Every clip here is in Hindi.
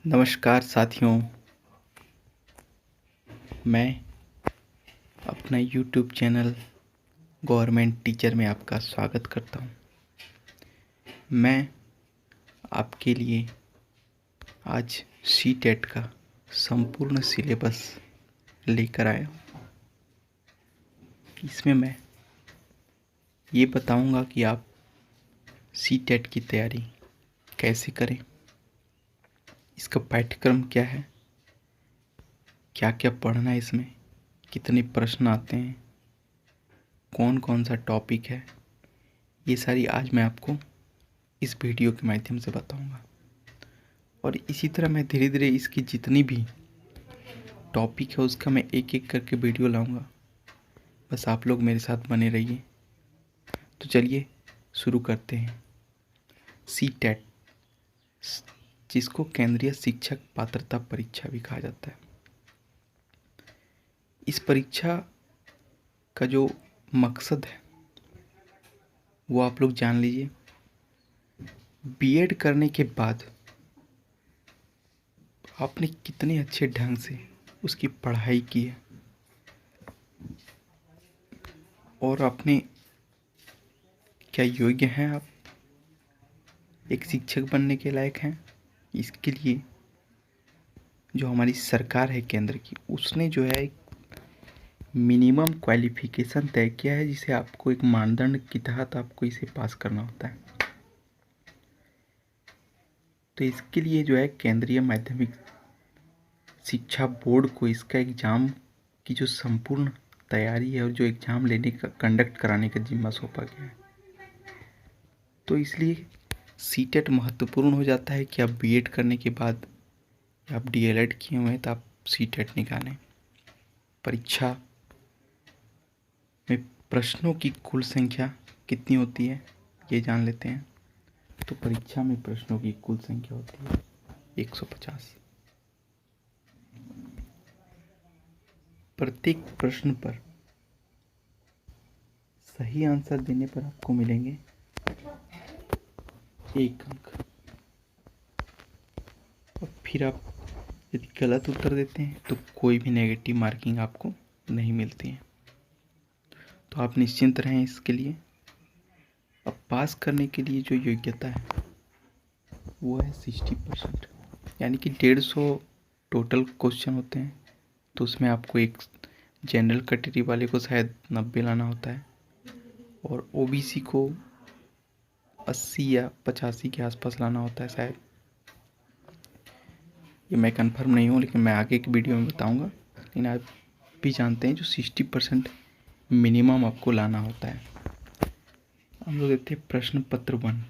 नमस्कार साथियों, मैं अपना यूट्यूब चैनल गवर्नमेंट टीचर में आपका स्वागत करता हूं। मैं आपके लिए आज सीटेट का संपूर्ण सिलेबस लेकर आया हूं। इसमें मैं ये बताऊंगा कि आप सीटेट की तैयारी कैसे करें, इसका पाठ्यक्रम क्या है, क्या क्या पढ़ना है, इसमें कितने प्रश्न आते हैं, कौन कौन सा टॉपिक है, ये सारी आज मैं आपको इस वीडियो के माध्यम से बताऊंगा। और इसी तरह मैं धीरे धीरे इसकी जितनी भी टॉपिक है उसका मैं एक एक करके वीडियो लाऊंगा। बस आप लोग मेरे साथ बने रहिए। तो चलिए शुरू करते हैं। सीटेट, जिसको केंद्रीय शिक्षक पात्रता परीक्षा भी कहा जाता है। इस परीक्षा का जो मकसद है वो आप लोग जान लीजिए। बीएड करने के बाद आपने कितने अच्छे ढंग से उसकी पढ़ाई की है और आपने क्या योग्य हैं, आप एक शिक्षक बनने के लायक हैं। इसके लिए जो हमारी सरकार है केंद्र की, उसने जो है एक मिनिमम क्वालिफिकेशन तय किया है, जिसे आपको एक मानदंड के तहत आपको इसे पास करना होता है। तो इसके लिए जो है केंद्रीय माध्यमिक शिक्षा बोर्ड को इसका एग्ज़ाम की जो संपूर्ण तैयारी है और जो एग्ज़ाम लेने का कंडक्ट कराने का जिम्मा सौंपा गया है। तो इसलिए सीटेट महत्वपूर्ण हो जाता है कि आप बीएड करने के बाद आप डीएलएड किए हुए हैं तो आप सीटेट निकालें। परीक्षा में प्रश्नों की कुल संख्या कितनी होती है ये जान लेते हैं। तो परीक्षा में प्रश्नों की कुल संख्या होती है 150। प्रत्येक प्रश्न पर सही आंसर देने पर आपको मिलेंगे 1 अंक। और फिर आप यदि गलत उत्तर देते हैं तो कोई भी नेगेटिव मार्किंग आपको नहीं मिलती है। तो आप निश्चिंत रहें इसके लिए। अब पास करने के लिए जो योग्यता है वो है 60%, यानी कि 150 टोटल क्वेश्चन होते हैं। तो उसमें आपको एक जनरल कैटेगरी वाले को शायद 90 लाना होता है और ओबीसी को 80 या 85 के आसपास लाना होता है शायद। ये मैं कंफर्म नहीं हूँ, लेकिन मैं आगे की वीडियो में बताऊँगा। लेकिन आप भी जानते हैं जो 60% मिनिमम आपको लाना होता है। हम लोग देखते हैं प्रश्न पत्र 1,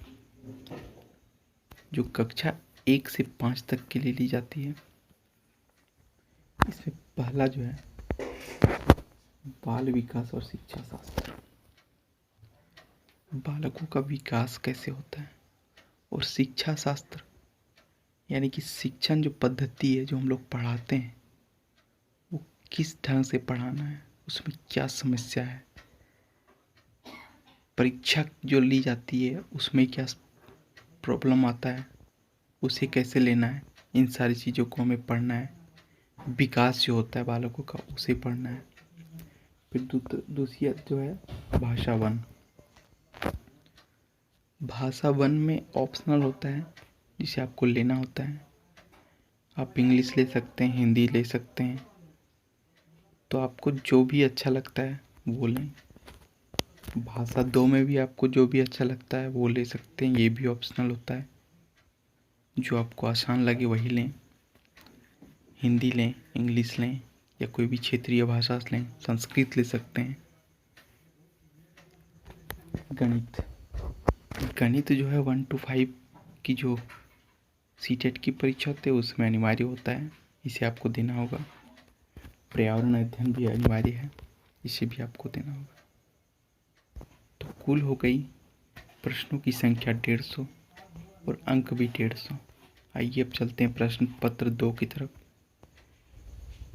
जो कक्षा 1 से 5 तक के लिए ली जाती है। इसमें पहला जो है बाल विकास और शिक्षा शास्त्र। बालकों का विकास कैसे होता है, और शिक्षा शास्त्र यानी कि शिक्षण जो पद्धति है जो हम लोग पढ़ाते हैं वो किस ढंग से पढ़ाना है, उसमें क्या समस्या है, परीक्षा जो ली जाती है उसमें क्या प्रॉब्लम आता है, उसे कैसे लेना है, इन सारी चीज़ों को हमें पढ़ना है। विकास जो होता है बालकों का उसे पढ़ना है। फिर दूसरी जो है भाषा वन। भाषा वन में ऑप्शनल होता है जिसे आपको लेना होता है। आप इंग्लिश ले सकते हैं, हिंदी ले सकते हैं, तो आपको जो भी अच्छा लगता है वो लें। भाषा 2 में भी आपको जो भी अच्छा लगता है वो ले सकते हैं, ये भी ऑप्शनल होता है। जो आपको आसान लगे वही लें, हिंदी लें, इंग्लिश लें या कोई भी क्षेत्रीय भाषा लें, संस्कृत ले सकते हैं। गणित जो है 1 to 5 की जो सीटेट की परीक्षा होती है उसमें अनिवार्य होता है, इसे आपको देना होगा। पर्यावरण अध्ययन भी अनिवार्य है, इसे भी आपको देना होगा। तो कुल हो गई प्रश्नों की संख्या 150 और अंक भी 150। आइए अब चलते हैं प्रश्न पत्र 2 की तरफ।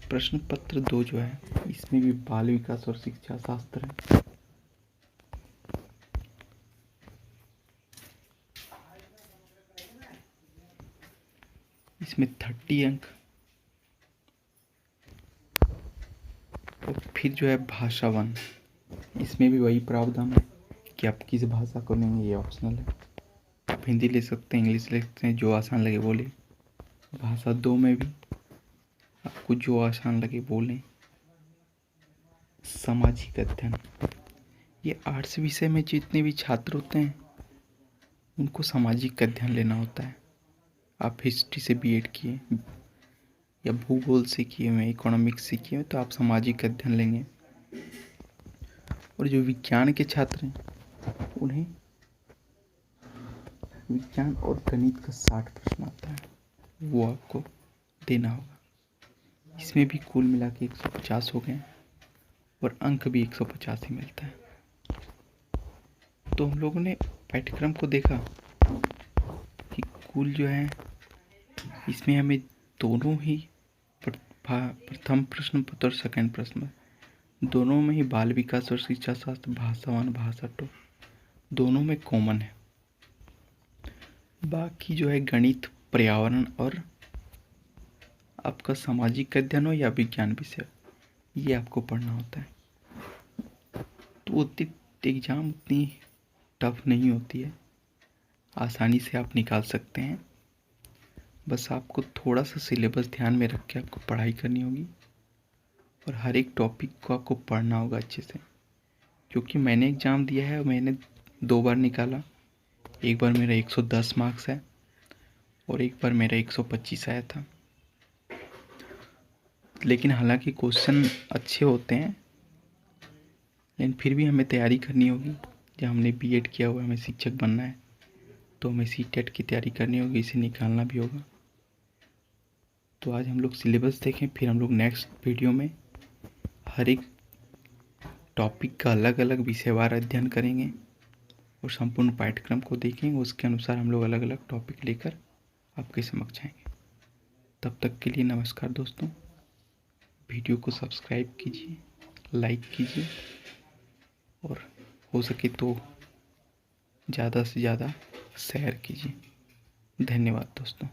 प्रश्न पत्र 2 जो है इसमें भी बाल विकास और शिक्षा शास्त्र है। इसमें 30 अंक। और फिर जो है भाषा 1, इसमें भी वही प्रावधान है कि आप किस भाषा को लेंगे, ये ऑप्शनल है। आप हिंदी ले सकते हैं, इंग्लिश ले सकते हैं, जो आसान लगे वो लें। भाषा 2 में भी आपको जो आसान लगे वो लें। सामाजिक अध्ययन, ये आर्ट्स विषय में जितने भी छात्र होते हैं उनको सामाजिक अध्ययन लेना होता है। आप हिस्ट्री से बीएड किए या भूगोल से किए हुए, इकोनॉमिक्स से किए हुए, तो आप सामाजिक अध्ययन लेंगे। और जो विज्ञान के छात्र हैं उन्हें विज्ञान और गणित का 60 प्रश्न आता है, वो आपको देना होगा। इसमें भी कुल मिला के 150 हो गए और अंक भी 150 ही मिलता है। तो हम लोगों ने पाठ्यक्रम को देखा कि कुल जो है इसमें हमें दोनों ही प्रथम प्रश्न पत्र और सेकंड प्रश्न दोनों में ही बाल विकास और शिक्षा शास्त्र, भाषा 1, भाषा 2 दोनों में कॉमन है। बाकी जो है गणित, पर्यावरण और आपका सामाजिक अध्ययन हो या विज्ञान विषय, ये आपको पढ़ना होता है। तो एग्ज़ाम उतनी टफ नहीं होती है, आसानी से आप निकाल सकते हैं। बस आपको थोड़ा सा सिलेबस ध्यान में रख के आपको पढ़ाई करनी होगी और हर एक टॉपिक को आपको पढ़ना होगा अच्छे से। क्योंकि मैंने एग्ज़ाम दिया है, मैंने 2 बार निकाला। एक बार मेरा 110 मार्क्स है और एक बार मेरा 125 आया था। लेकिन हालांकि क्वेश्चन अच्छे होते हैं, लेकिन फिर भी हमें तैयारी करनी होगी। जब हमने बीएड किया हुआ है, हमें शिक्षक बनना है, तो हमें सीटेट की तैयारी करनी होगी, इसे निकालना भी होगा। तो आज हम लोग सिलेबस देखें, फिर हम लोग नेक्स्ट वीडियो में हर एक टॉपिक का अलग अलग विषयवार अध्ययन करेंगे और संपूर्ण पाठ्यक्रम को देखेंगे। उसके अनुसार हम लोग अलग अलग टॉपिक लेकर आपके समक्ष आएंगे। तब तक के लिए नमस्कार दोस्तों। वीडियो को सब्सक्राइब कीजिए, लाइक कीजिए और हो सके तो ज़्यादा से ज़्यादा शेयर कीजिए। धन्यवाद दोस्तों।